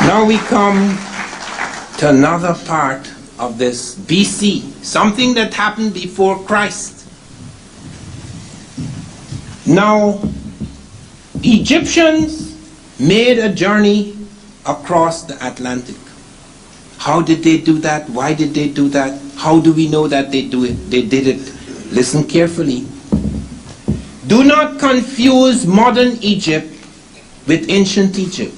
Now we come to another part of this BC, something that happened before Christ. Now, Egyptians made a journey across the Atlantic. How did they do that? Why did they do that? How do we know that they do it? They did it. Listen carefully. Do not confuse modern Egypt with ancient Egypt.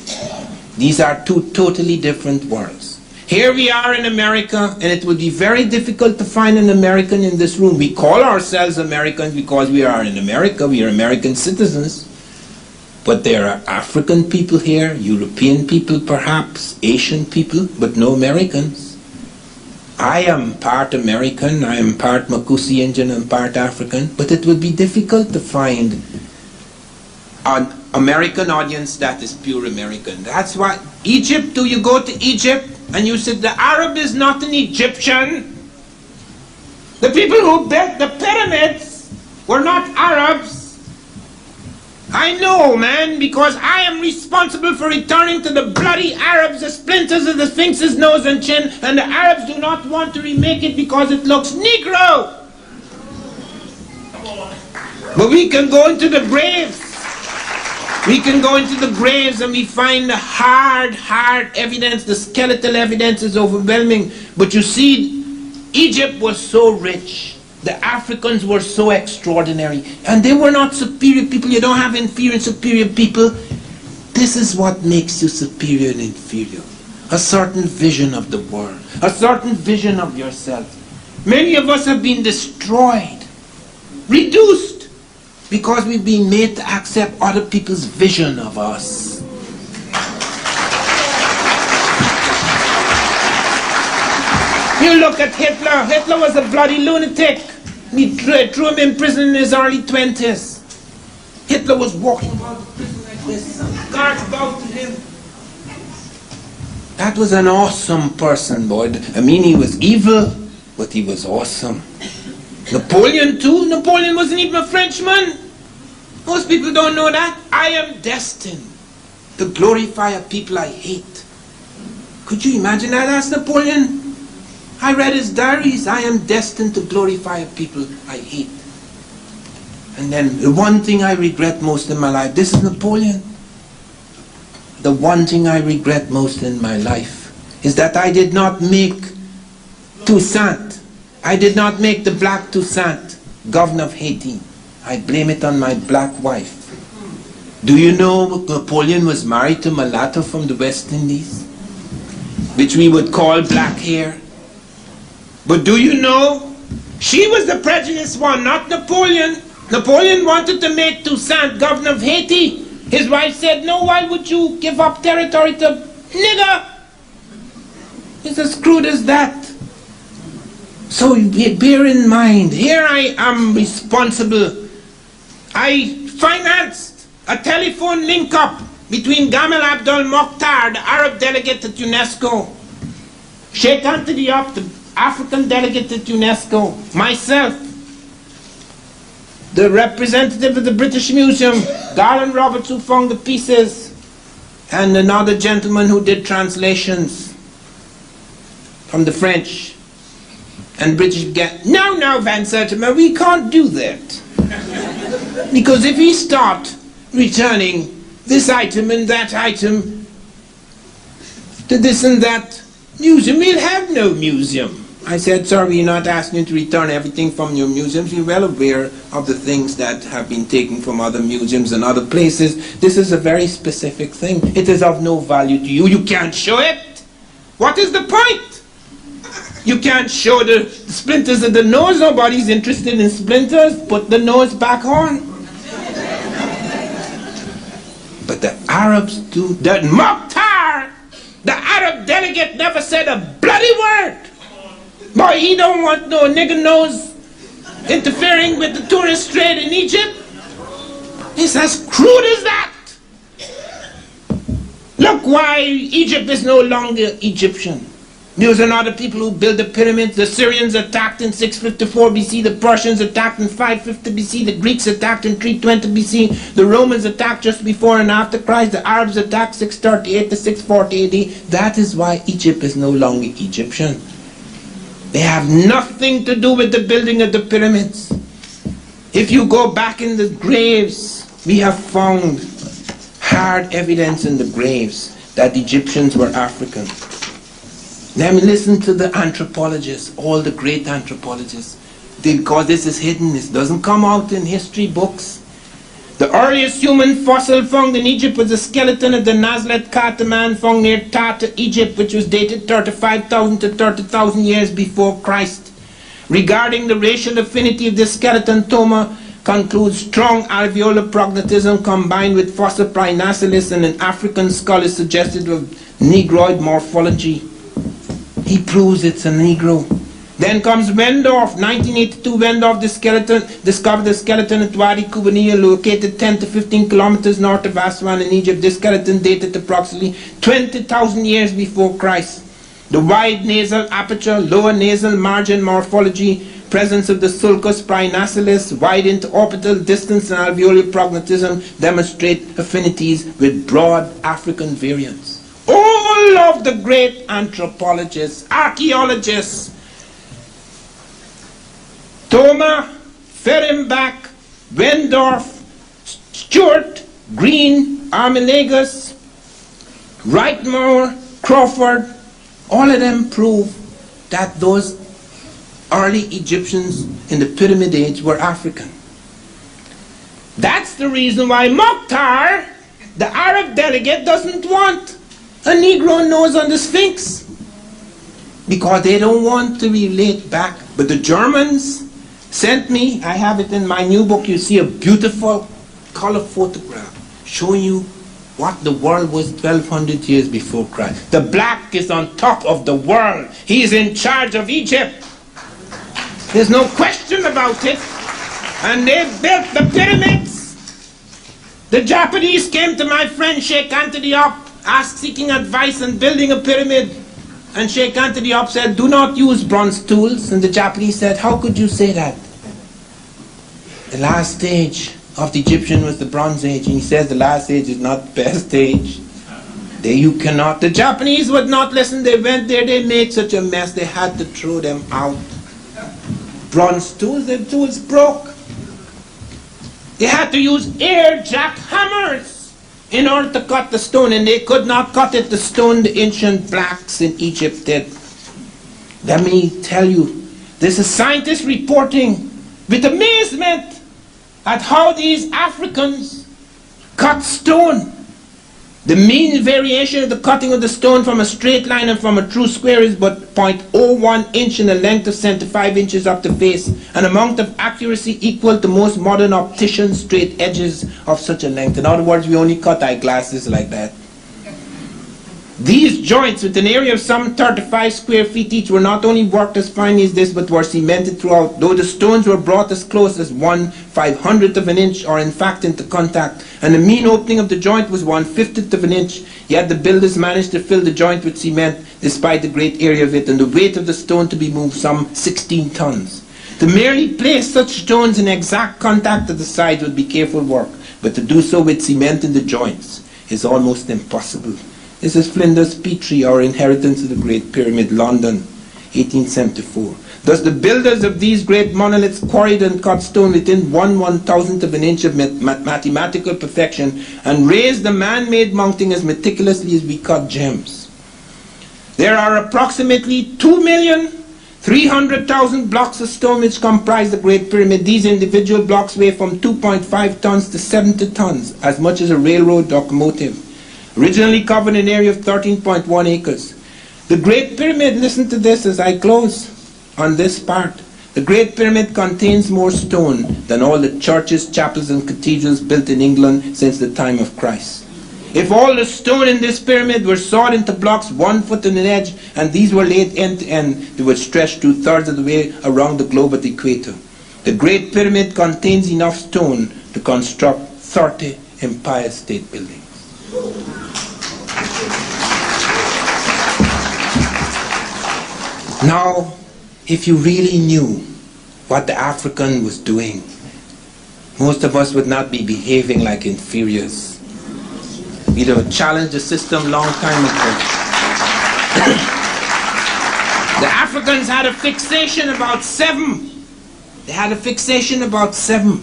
These are two totally different worlds. Here we are in America, and it would be very difficult to find an American in this room. We call ourselves Americans because we are in America, we are American citizens. But there are African people here, European people perhaps, Asian people, but no Americans. I am part American, I am part Makusi Indian and part African, but it would be difficult to find an American audience that is pure American. That's why Egypt, do you go to Egypt and you said the Arab is not an Egyptian? The people who built the pyramids were not Arabs. I know, man, because I am responsible for returning to the bloody Arabs the splinters of the Sphinx's nose and chin, and the Arabs do not want to remake it because it looks Negro. But we can go into the graves. We can go into the graves and we find the hard evidence. The skeletal evidence is overwhelming. But you see, Egypt was so rich. The Africans were so extraordinary. And they were not superior people. You don't have inferior and superior people. This is what makes you superior and inferior. A certain vision of the world. A certain vision of yourself. Many of us have been destroyed. Reduced. Because we've been made to accept other people's vision of us. You look at Hitler. Hitler was a bloody lunatic. We threw him in prison in his early 20s. Hitler was walking about the prison like this. Guards bowed to him. That was an awesome person, boy. I mean, he was evil, but he was awesome. Napoleon too. Napoleon wasn't even a Frenchman. Most people don't know that. I am destined to glorify a people I hate. Could you imagine that? That's Napoleon. I read his diaries. I am destined to glorify a people I hate. And then the one thing I regret most in my life, this is Napoleon. The one thing I regret most in my life is that I did not make Toussaint. I did not make the black Toussaint governor of Haiti. I blame it on my black wife. Do you know Napoleon was married to mulatto from the West Indies, which we would call black hair? But do you know, she was the prejudiced one, not Napoleon. Napoleon wanted to make Toussaint governor of Haiti. His wife said, no, why would you give up territory to nigger? It's as crude as that. So bear in mind, here I am responsible. I financed a telephone link-up between Gamal Abdel Mokhtar, the Arab delegate at UNESCO, Sheikh Anthony Diop, the African delegate at UNESCO, myself, the representative of the British Museum, Garland Roberts, who found the pieces, and another gentleman who did translations from the French and British began, no, Van Sertima, we can't do that. Because if we start returning this item and that item to this and that museum, we'll have no museum. I said, sir, we're not asking you to return everything from your museums. We're well aware of the things that have been taken from other museums and other places. This is a very specific thing. It is of no value to you. You can't show it. What is the point? You can't show the splinters of the nose. Nobody's interested in splinters. Put the nose back on. But the Arabs do. The Mokhtar, the Arab delegate, never said a bloody word. Boy, he don't want no nigger nose interfering with the tourist trade in Egypt. It's as crude as that. Look why Egypt is no longer Egyptian. Those are not the people who built the pyramids. The Syrians attacked in 654 BC. The Persians attacked in 550 BC. The Greeks attacked in 320 BC. The Romans attacked just before and after Christ. The Arabs attacked 638 to 640 AD. That is why Egypt is no longer Egyptian. They have nothing to do with the building of the pyramids. If you go back in the graves, we have found hard evidence in the graves that the Egyptians were African. Let me listen to the anthropologists, all the great anthropologists. Because this is hidden, this doesn't come out in history books. The earliest human fossil found in Egypt was a skeleton of the Nazlet Kata man found near Tata, Egypt, which was dated 35,000 to 30,000 years before Christ. Regarding the racial affinity of this skeleton, Thoma concludes strong alveolar prognatism combined with fossil Prinacilis and an African skull is suggestive of Negroid morphology. He proves it's a Negro. Then comes Wendorf, 1982. Wendorf discovered the skeleton at Wadi Kubaniya, located 10 to 15 kilometers north of Aswan in Egypt. This skeleton dated approximately 20,000 years before Christ. The wide nasal aperture, lower nasal margin morphology, presence of the sulcus prinacilis, wide interorbital distance and alveolar prognatism demonstrate affinities with broad African variants. All of the great anthropologists, archaeologists, Thoma, Fehrenbach, Wendorf, Stewart, Green, Armilagus, Wrightmore, Crawford, all of them prove that those early Egyptians in the Pyramid Age were African. That's the reason why Mokhtar, the Arab delegate, doesn't want a Negro nose on the Sphinx, because they don't want to relate back. But the Germans sent me, I have it in my new book, you see a beautiful color photograph showing you what the world was 1200 years before Christ. The black is on top of the world. He is in charge of Egypt. There's no question about it. And they built the pyramids. The Japanese came to my friend Sheikh Anta Diop, seeking advice on building a pyramid. And Sheikh Anta Diop said, do not use bronze tools. And the Japanese said, how could you say that? The last stage of the Egyptian was the Bronze Age. And he says the last age is not the best age. There you cannot. The Japanese would not listen. They went there, they made such a mess, they had to throw them out. Bronze tools, the tools broke. They had to use air jack hammers in order to cut the stone, and they could not cut it, the stone the ancient blacks in Egypt did. Let me tell you, this is scientists reporting with amazement at how these Africans cut stone. The mean variation of the cutting of the stone from a straight line and from a true square is but 0.01 inch in the length of 75 inches up the face, an amount of accuracy equal to most modern opticians' straight edges of such a length. In other words, we only cut eyeglasses like that. These joints, with an area of some 35 square feet each, were not only worked as finely as this, but were cemented throughout, though the stones were brought as close as 1/500th of an inch, or in fact into contact, and the mean opening of the joint was 1/50th of an inch, yet the builders managed to fill the joint with cement, despite the great area of it, and the weight of the stone to be moved some 16 tons. To merely place such stones in exact contact at the sides would be careful work, but to do so with cement in the joints is almost impossible. This is Flinders Petrie, Our Inheritance of the Great Pyramid, London, 1874. Thus the builders of these great monoliths quarried and cut stone within 1/1000th of an inch of mathematical perfection, and raised the man-made mounting as meticulously as we cut gems. There are approximately 2,300,000 blocks of stone which comprise the Great Pyramid. These individual blocks weigh from 2.5 tons to 70 tons, as much as a railroad locomotive. Originally covered an area of 13.1 acres. The Great Pyramid, listen to this as I close on this part. The Great Pyramid contains more stone than all the churches, chapels and cathedrals built in England since the time of Christ. If all the stone in this pyramid were sawed into blocks 1 foot in an edge, and these were laid end to end, they would stretch 2/3 of the way around the globe at the equator. The Great Pyramid contains enough stone to construct 30 Empire State Buildings. Now, if you really knew what the African was doing, most of us would not be behaving like inferiors. We'd have challenged the system long time ago. The Africans had a fixation about 7. They had a fixation about 7.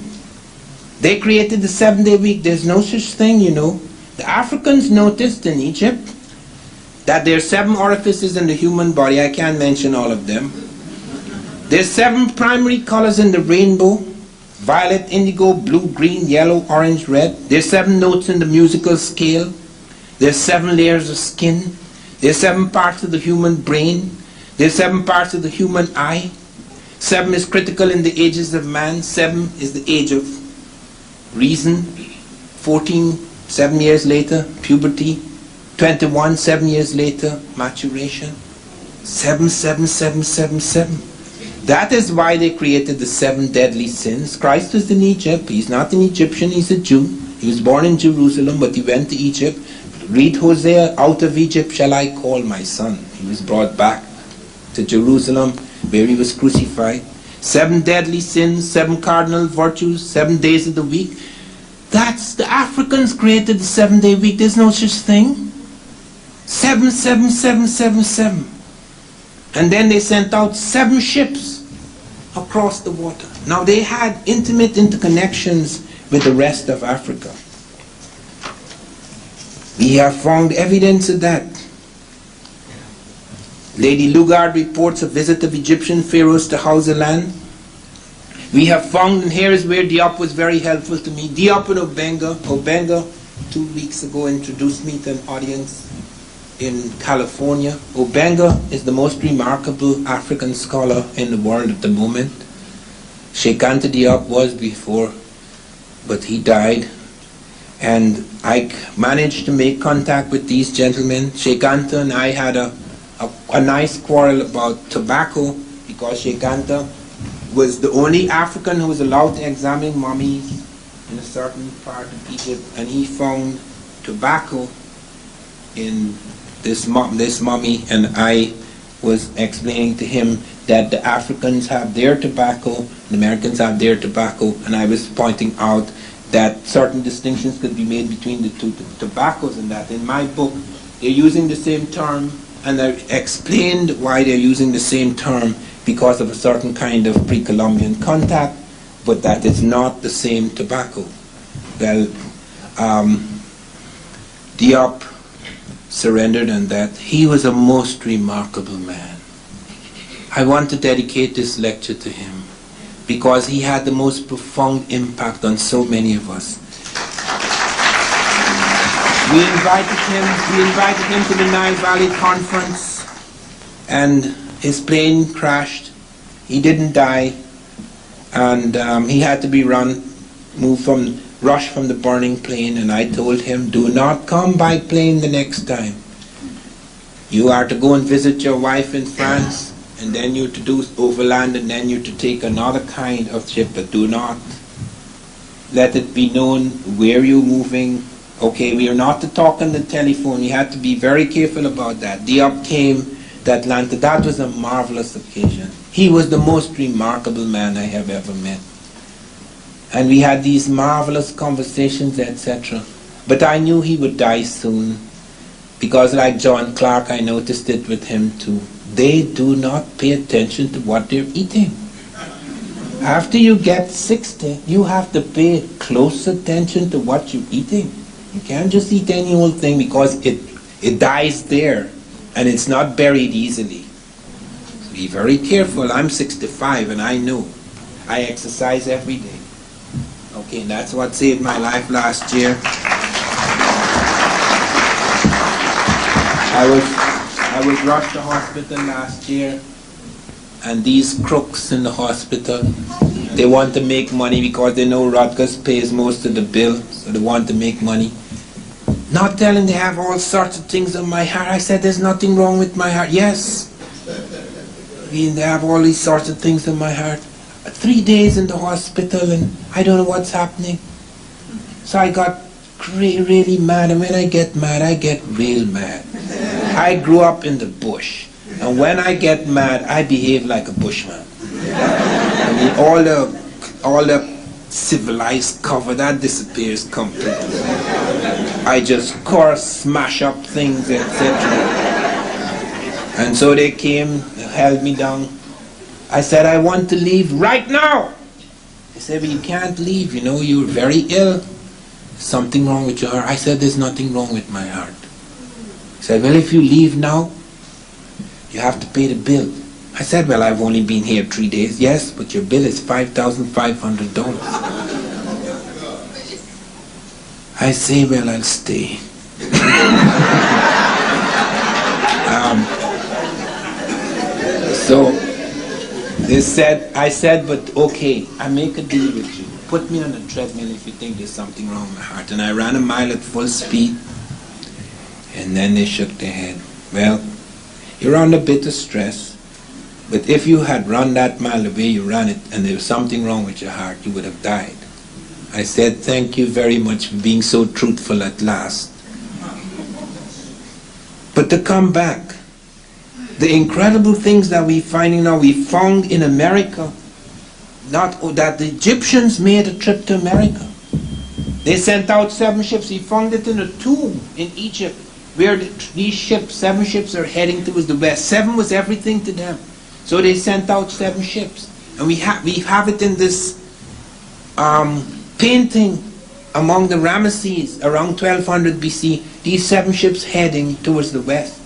They created the 7-day week. There's no such thing, you know. The Africans noticed in Egypt that there are 7 orifices in the human body. I can't mention all of them. There's 7 primary colors in the rainbow: violet, indigo, blue, green, yellow, orange, red. There's 7 notes in the musical scale. There's 7 layers of skin. There's 7 parts of the human brain. There's 7 parts of the human eye. 7 is critical in the ages of man. 7 is the age of reason. 14, 7 years later, puberty. 21, 7 years later, maturation. 7, 7, 7, 7, 7. That is why they created the 7 deadly sins. Christ was in Egypt. He's not an Egyptian, he's a Jew. He was born in Jerusalem, but he went to Egypt. Read Hosea, out of Egypt shall I call my son. He was brought back to Jerusalem, where he was crucified. 7 deadly sins, 7 cardinal virtues, 7 days of the week. That's the Africans created the 7-day week. There's no such thing. 7, 7, 7, 7, 7. And then they sent out 7 ships across the water. Now they had intimate interconnections with the rest of Africa. We have found evidence of that. Lady Lugard reports a visit of Egyptian pharaohs to Hausa-land. We have found, and here is where Diop was very helpful to me. Diop and Obenga. Obenga 2 weeks ago introduced me to an audience in California. Obenga is the most remarkable African scholar in the world at the moment. Sheikh Anta Diop was before, but he died. And I managed to make contact with these gentlemen. Sheikh Anta and I had a nice quarrel about tobacco, because Sheikh Anta was the only African who was allowed to examine mummies in a certain part of Egypt, and he found tobacco in this mummy, and I was explaining to him that the Africans have their tobacco, the Americans have their tobacco, and I was pointing out that certain distinctions could be made between the two tobaccos, and that in my book they're using the same term, and I explained why they're using the same term, because of a certain kind of pre-Columbian contact, but that it's not the same tobacco. Well, Diop surrendered, and that he was a most remarkable man. I want to dedicate this lecture to him, because he had the most profound impact on so many of us. We invited him to the Nile Valley Conference, and his plane crashed. He didn't die, and he had to be rushed from the burning plane, and I told him, do not come by plane the next time. You are to go and visit your wife in France, and then you're to do overland, and then you're to take another kind of ship, but do not let it be known where you're moving. Okay, we are not to talk on the telephone. You had to be very careful about that. Diop came to Atlanta. That was a marvelous occasion. He was the most remarkable man I have ever met. And we had these marvelous conversations, etc. But I knew he would die soon, because like John Clark, I noticed it with him too. They do not pay attention to what they're eating. After you get 60, you have to pay close attention to what you're eating. You can't just eat any old thing, because it dies there, and it's not buried easily. So be very careful. I'm 65, and I know. I exercise every day. Okay, and that's what saved my life last year. I was rushed to hospital last year, and these crooks in the hospital, they want to make money because they know Rutgers pays most of the bill, so they want to make money. Not telling they have all sorts of things on my heart. I said, there's nothing wrong with my heart. Yes. They have all these sorts of things on my heart. 3 days in the hospital, and I don't know what's happening. So I got really mad, and when I get mad, I get real mad. I grew up in the bush. And when I get mad, I behave like a bushman. I mean, all the civilized cover, that disappears completely. I just curse, smash up things, etc. And so they came, held me down. I said, I want to leave right now. They said, but you can't leave, you know, you're very ill. Something wrong with your heart. I said, there's nothing wrong with my heart. He said, well, if you leave now, you have to pay the bill. I said, well, I've only been here 3 days. Yes, but your bill is $5,500. I say, well, I'll stay. So they said, I said, but okay, I make a deal with you. Put me on a treadmill if you think there's something wrong with my heart. And I ran a mile at full speed. And then they shook their head. Well, you're under a bit of stress. But if you had run that mile the way you ran it, and there was something wrong with your heart, you would have died. I said, thank you very much for being so truthful at last. But to come back, the incredible things that we're finding now, we found in America, that the Egyptians made a trip to America. They sent out 7 ships. We found it in a tomb in Egypt, where these ships, 7 ships, are heading towards the west. 7 was everything to them. So they sent out 7 ships. And we have it in this painting among the Ramesses around 1200 BC, these 7 ships heading towards the west.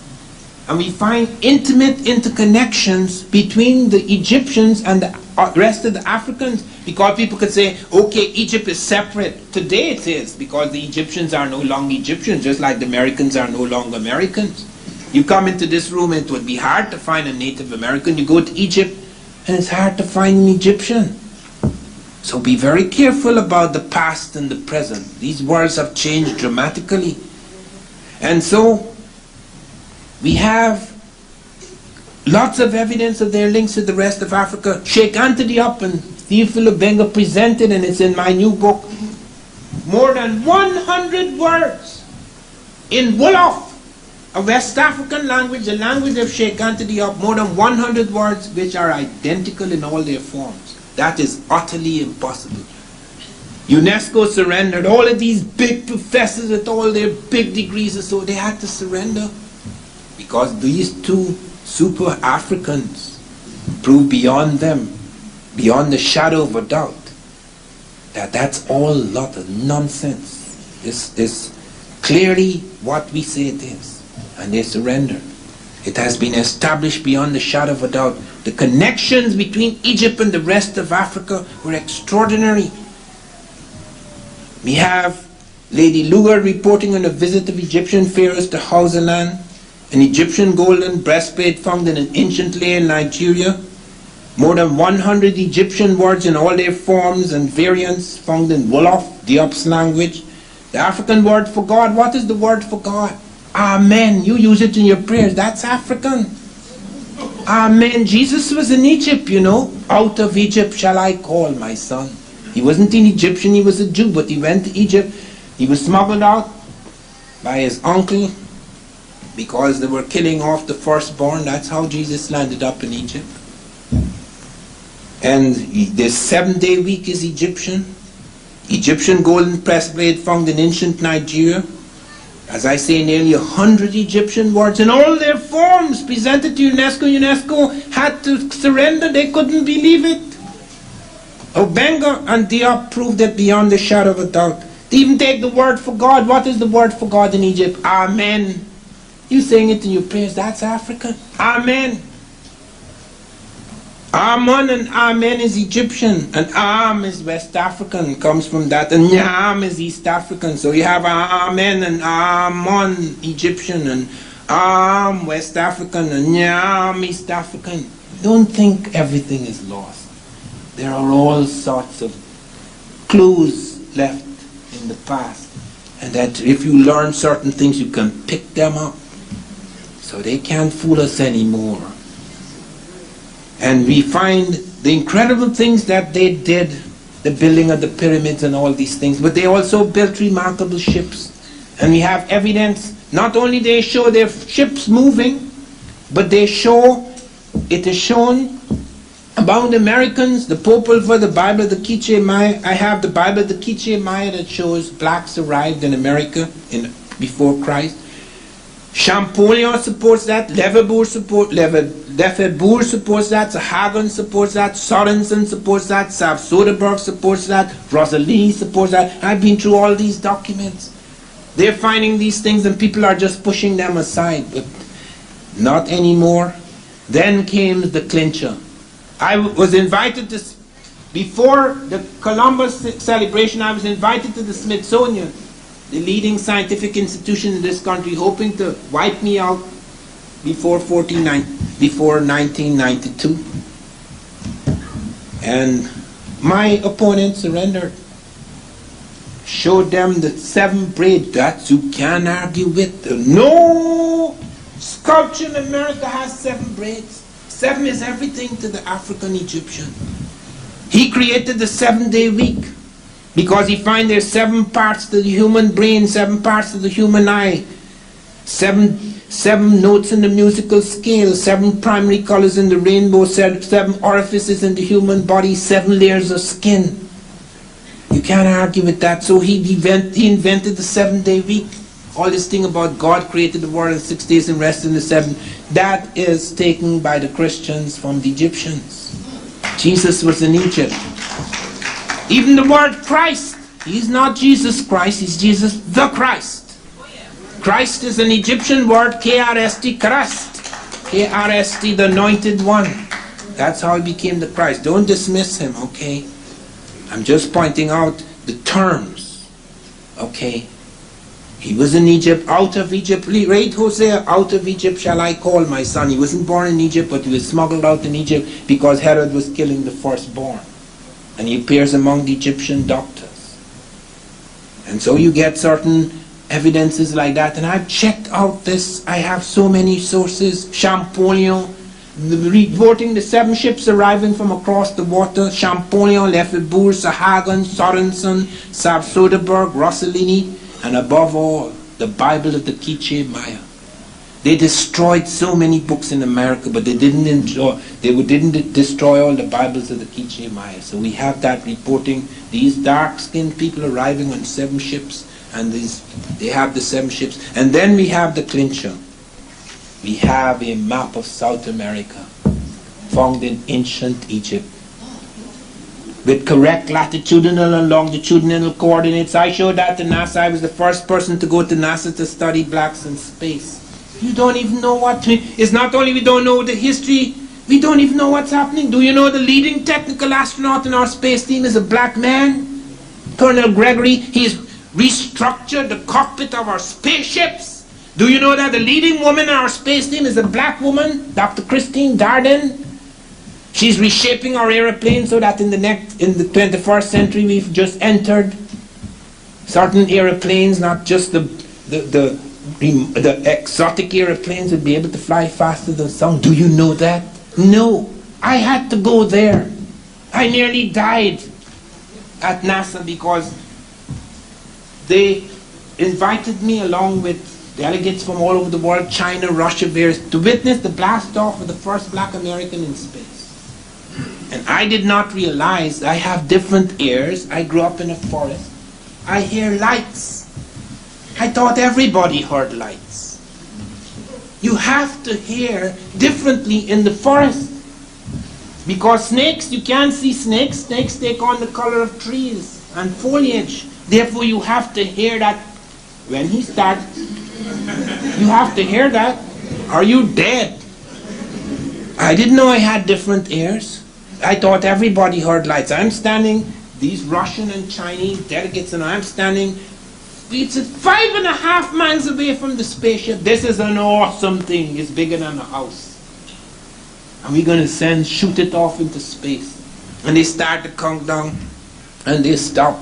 And we find intimate interconnections between the Egyptians and the rest of the Africans, because people could say, okay, Egypt is separate. Today it is, because the Egyptians are no longer Egyptians, just like the Americans are no longer Americans. You come into this room and it would be hard to find a Native American. You go to Egypt and it's hard to find an Egyptian. So be very careful about the past and the present. These worlds have changed dramatically. And so we have lots of evidence of their links to the rest of Africa. Sheikh Anta Diop and Theophilo Benga presented, and it's in my new book, more than 100 words in Wolof, a West African language, the language of Sheikh Anta Diop, more than 100 words which are identical in all their forms. That is utterly impossible. UNESCO surrendered. All of these big professors with all their big degrees, and so they had to surrender, because these 2 super Africans proved beyond them, beyond the shadow of a doubt, that that's all a lot of nonsense. This is clearly what we say it is. And they surrendered. It has been established beyond the shadow of a doubt. The connections between Egypt and the rest of Africa were extraordinary. We have Lady Lugar reporting on a visit of Egyptian pharaohs to Hausaland, an Egyptian golden breastplate found in an ancient layer in Nigeria, more than 100 Egyptian words in all their forms and variants found in Wolof, Diop's language. The African word for God, what is the word for God? Amen. You use it in your prayers. That's African. Amen. Jesus was in Egypt, you know. Out of Egypt shall I call my son. He wasn't an Egyptian, he was a Jew, but he went to Egypt. He was smuggled out by his uncle because they were killing off the firstborn. That's how Jesus landed up in Egypt. And the 7-day week is Egyptian. Egyptian golden breastplate found in ancient Nigeria. As I say, nearly 100 Egyptian words in all their forms presented to UNESCO. UNESCO had to surrender. They couldn't believe it. Obenga and Diop proved it beyond the shadow of a doubt. They even take the word for God. What is the word for God in Egypt? Amen. You saying it in your prayers, that's African. Amen. Amen and Amen is Egyptian, and Am is West African, comes from that, and Nyam is East African. So you have Amen and Amon Egyptian, and Am West African, and Nyam East African. Don't think everything is lost. There are all sorts of clues left in the past, and that if you learn certain things, you can pick them up. So they can't fool us anymore. And we find the incredible things that they did, the building of the pyramids and all these things, but they also built remarkable ships. And we have evidence, not only they show their ships moving, But it is shown among the Americans, the Popol Vuh, the Bible, the Quiche Maya. I have the Bible, the Quiche Maya, that shows blacks arrived in America before Christ. Champollion supports that, Lefebvre supports that, Sahagan supports that, Sorensen supports that, Sav Soderberg supports that, Rosalie supports that. I've been through all these documents. They're finding these things and people are just pushing them aside, but not anymore. Then came the clincher. I was invited to, before the Columbus celebration, I was invited to the Smithsonian, the leading scientific institution in this country, hoping to wipe me out before 1992. And my opponent surrendered. Showed them the 7 braids that you can't argue with. No sculpture in America has 7 braids. 7 is everything to the African Egyptian. He created the 7-day week because he finds there's 7 parts to the human brain, 7 parts to the human eye, 7 notes in the musical scale, 7 primary colors in the rainbow, 7 orifices in the human body, 7 layers of skin. You can't argue with that. So he invented the 7-day week. All this thing about God created the world in 6 days and rested in the 7th, that is taken by the Christians from the Egyptians. Jesus was in Egypt. Even the word Christ, he's not Jesus Christ, he's Jesus the Christ. Christ is an Egyptian word, K-R-S-T, Christ. K-R-S-T, the anointed one. That's how he became the Christ. Don't dismiss him, okay? I'm just pointing out the terms, okay? He was in Egypt, out of Egypt. Read Hosea, out of Egypt shall I call my son. He wasn't born in Egypt, but he was smuggled out in Egypt because Herod was killing the firstborn. And he appears among the Egyptian doctors. And so you get certain evidences like that. And I've checked out this. I have so many sources. Champollion, reporting the 7 ships arriving from across the water. Champollion, Lefebvre, Sahagan, Sorensen, Sav Soderberg, Rossellini. And above all, the Bible of the Quiche Maya. They destroyed so many books in America, but they didn't destroy all the Bibles of the Quiche Maya. So we have that reporting these dark-skinned people arriving on 7 ships, and they have the 7 ships. And then we have the clincher. We have a map of South America found in ancient Egypt, with correct latitudinal and longitudinal coordinates. I showed that to NASA. I was the first person to go to NASA to study blacks in space. You don't even know it's not only we don't know the history, we don't even know what's happening. Do you know the leading technical astronaut in our space team is a black man? Colonel Gregory. He's restructured the cockpit of our spaceships. Do you know that the leading woman in our space team is a black woman, Dr. Christine Darden? She's reshaping our aeroplane so that in the 21st century we've just entered. Certain aeroplanes, not just the exotic aeroplanes, would be able to fly faster than sound. Do you know that? No. I had to go there. I nearly died at NASA because they invited me along with delegates from all over the world, China, Russia, various, to witness the blast off of the first black American in space. And I did not realize I have different ears. I grew up in a forest. I hear lights. I thought everybody heard lights. You have to hear differently in the forest. Because snakes, you can't see snakes. Snakes take on the color of trees and foliage. Therefore you have to hear that when he starts. You have to hear that. Are you dead? I didn't know I had different ears. I thought everybody heard lights. I'm standing, these Russian and Chinese delegates, and I'm standing, it's 5.5 miles away from the spaceship. This is an awesome thing. It's bigger than a house. And we're going to shoot it off into space. And they start the countdown, and they stop.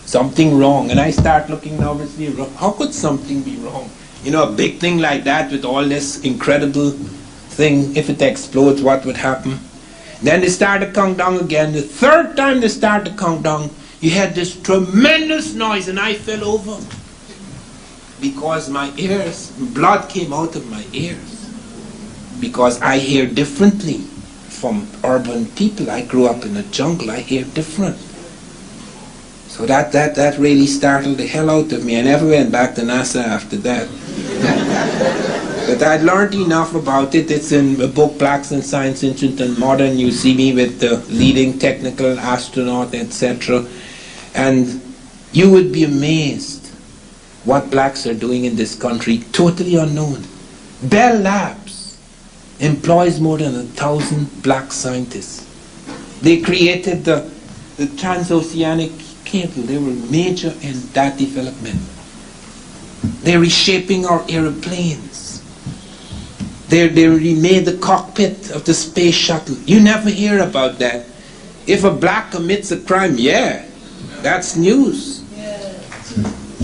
Something wrong. And I start looking nervously around. How could something be wrong? You know, a big thing like that with all this incredible thing, if it explodes, what would happen? Then they start the countdown again. The 3rd time they start the countdown, you had this tremendous noise and I fell over. Because my ears, blood came out of my ears. because I hear differently from urban people. I grew up in the jungle. I hear different. So that really startled the hell out of me. I never went back to NASA after that. But I'd learned enough about it. It's in a book, Blacks in Science, Ancient and Modern. You see me with the leading technical astronaut, etc. And you would be amazed what blacks are doing in this country, totally unknown. Bell Labs employs more than 1,000 black scientists. They created the transoceanic cable. They were major in that development. They're reshaping our aeroplanes. They remade the cockpit of the space shuttle. You never hear about that. If a black commits a crime, yeah, that's news.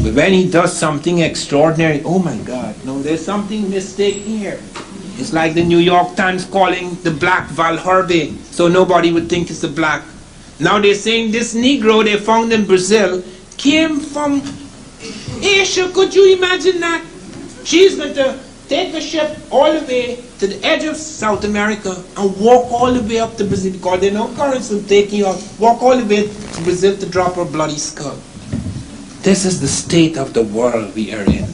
But when he does something extraordinary, oh my God, no, there's something mistaken here. It's like the New York Times calling the black Val Harvey, so nobody would think it's a black. Now they're saying this Negro they found in Brazil came from Asia. Could you imagine that? She's going to take a ship all the way to the edge of South America and walk all the way up to Brazil, because there are no currents will take you up. Walk all the way to Brazil to drop her bloody skull. This is the state of the world we are in.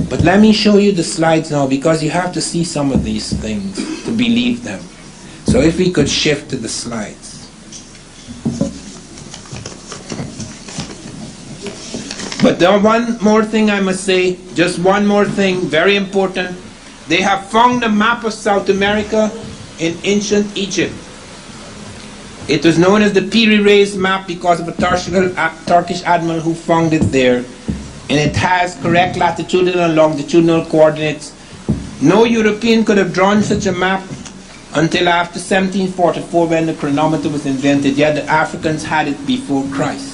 But let me show you the slides now, because you have to see some of these things to believe them. So if we could shift to the slides. But there one more thing I must say, just one more thing, very important. They have found a map of South America in ancient Egypt. It was known as the Piri-Reis map because of a Turkish admiral who found it there. And it has correct latitudinal and longitudinal coordinates. No European could have drawn such a map until after 1744, when the chronometer was invented. Yet the Africans had it before Christ.